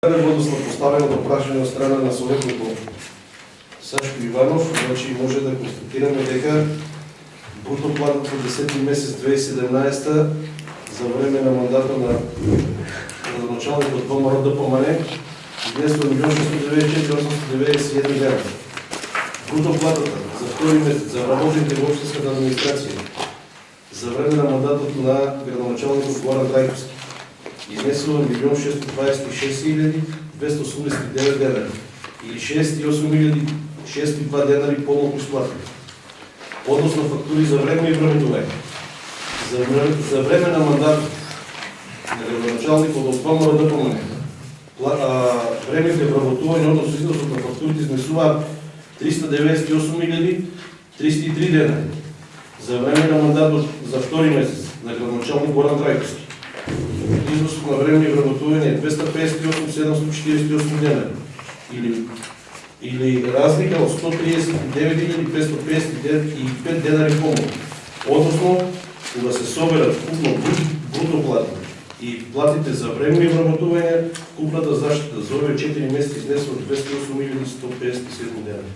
Водослав поставеното прашање од страна на советникот Сашко Иванов, значи може да констатираме дека бруто платот во 10 месец 2017 за време на мандата на началникот ВМРО ДПМН изнесува 1.694.891 лева. Бруто платата за втори месец за работните во општинската администрација за време на мандатот на градоначалникот Горан Трајковски изнесува 1.626.289 денари или 68.602 денари помалку исплатени. Односно фактури за време и вработување. За време на мандатот на градоначалникот од ВМРО ДПМН времето вработување, односно износот на фактурите изнесуваат 398.303 денари. За време на мандатот за втори месец на градоначалник Горан Трајковски износот на време и вработување е 258.748 денари или разлика од 139.555 денари помалку. Односно, кога се соберат купно бруто плати и платите за време и вработување, купната заштита за овие 4 месеци изнесува 208.157 денари.